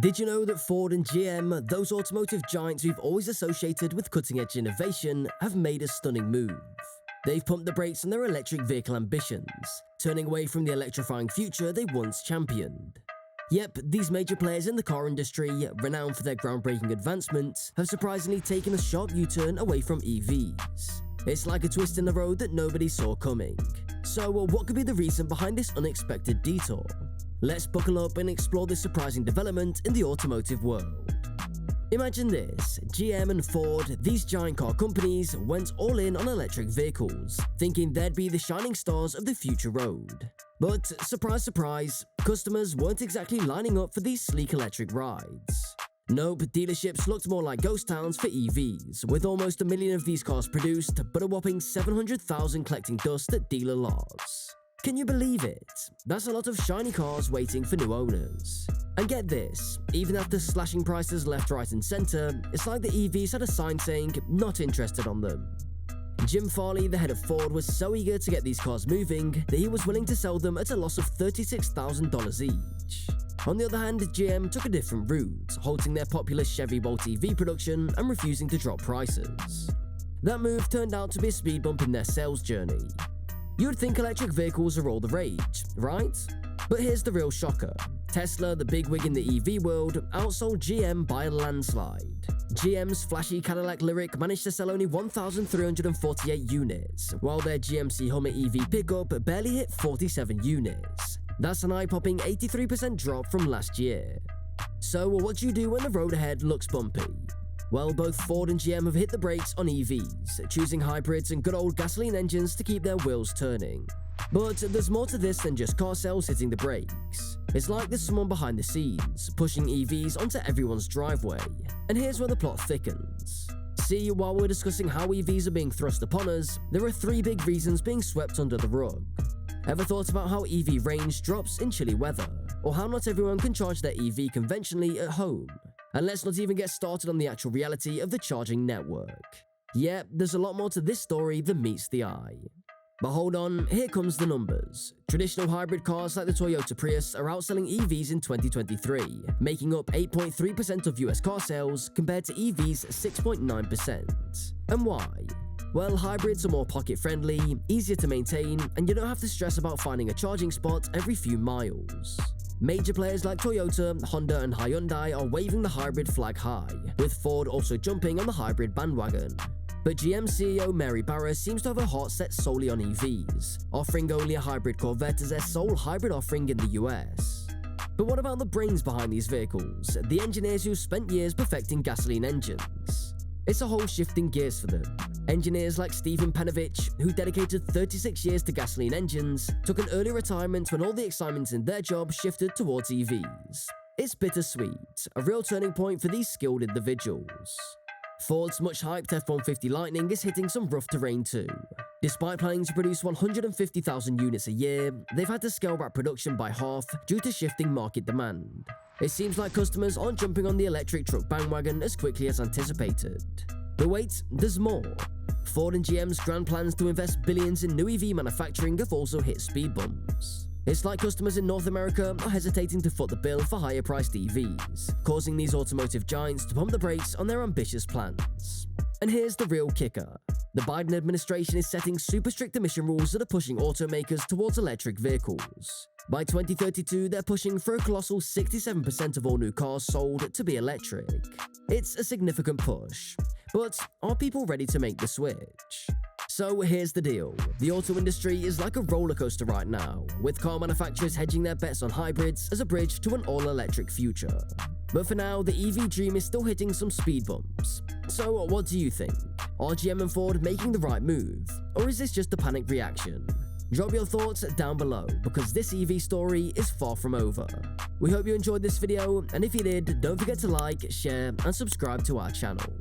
Did you know that Ford and GM, those automotive giants we've always associated with cutting-edge innovation, have made a stunning move? They've pumped the brakes on their electric vehicle ambitions, turning away from the electrifying future they once championed. Yep, these major players in the car industry, renowned for their groundbreaking advancements, have surprisingly taken a sharp U-turn away from EVs. It's like a twist in the road that nobody saw coming. So what could be the reason behind this unexpected detour? Let's buckle up and explore this surprising development in the automotive world. Imagine this: GM and Ford, these giant car companies, went all in on electric vehicles, thinking they'd be the shining stars of the future road. But surprise, surprise, customers weren't exactly lining up for these sleek electric rides. Nope, dealerships looked more like ghost towns for EVs, with almost 1 million of these cars produced, but a whopping 700,000 collecting dust at dealer lots. Can you believe it? That's a lot of shiny cars waiting for new owners. And get this, even after slashing prices left, right and center, it's like the EVs had a sign saying, "Not interested" on them. Jim Farley, the head of Ford, was so eager to get these cars moving that he was willing to sell them at a loss of $36,000 each. On the other hand, GM took a different route, halting their popular Chevy Bolt EV production and refusing to drop prices. That move turned out to be a speed bump in their sales journey. You would think electric vehicles are all the rage, right? But here's the real shocker. Tesla, the bigwig in the EV world, outsold GM by a landslide. GM's flashy Cadillac Lyriq managed to sell only 1,348 units, while their GMC Hummer EV pickup barely hit 47 units. That's an eye-popping 83% drop from last year. So what do you do when the road ahead looks bumpy? Well, both Ford and GM have hit the brakes on EVs, choosing hybrids and good old gasoline engines to keep their wheels turning. But there's more to this than just car sales hitting the brakes. It's like there's someone behind the scenes, pushing EVs onto everyone's driveway. And here's where the plot thickens. See, while we're discussing how EVs are being thrust upon us, there are 3 big reasons being swept under the rug. Ever thought about how EV range drops in chilly weather? Or how not everyone can charge their EV conventionally at home? And let's not even get started on the actual reality of the charging network. Yeah, there's a lot more to this story than meets the eye. But hold on, here comes the numbers. Traditional hybrid cars like the Toyota Prius are outselling EVs in 2023, making up 8.3% of US car sales compared to EVs' 6.9%. And why? Well, hybrids are more pocket-friendly, easier to maintain, and you don't have to stress about finding a charging spot every few miles. Major players like Toyota, Honda, and Hyundai are waving the hybrid flag high, with Ford also jumping on the hybrid bandwagon. But GM CEO Mary Barra seems to have her heart set solely on EVs, offering only a hybrid Corvette as their sole hybrid offering in the US. But what about the brains behind these vehicles, the engineers who spent years perfecting gasoline engines? It's a whole shift in gears for them. Engineers like Stephen Penovich, who dedicated 36 years to gasoline engines, took an early retirement when all the excitement in their job shifted towards EVs. It's bittersweet, a real turning point for these skilled individuals. Ford's much-hyped F-150 Lightning is hitting some rough terrain too. Despite planning to produce 150,000 units a year, they've had to scale back production by half due to shifting market demand. It seems like customers aren't jumping on the electric truck bandwagon as quickly as anticipated. But wait, there's more. Ford and GM's grand plans to invest billions in new EV manufacturing have also hit speed bumps. It's like customers in North America are hesitating to foot the bill for higher-priced EVs, causing these automotive giants to pump the brakes on their ambitious plans. And here's the real kicker. The Biden administration is setting super strict emission rules that are pushing automakers towards electric vehicles. By 2032, they're pushing for a colossal 67% of all new cars sold to be electric. It's a significant push. But are people ready to make the switch? So here's the deal. The auto industry is like a roller coaster right now, with car manufacturers hedging their bets on hybrids as a bridge to an all-electric future. But for now, the EV dream is still hitting some speed bumps. So what do you think? Are GM and Ford making the right move? Or is this just a panic reaction? Drop your thoughts down below, because this EV story is far from over. We hope you enjoyed this video, and if you did, don't forget to like, share, and subscribe to our channel.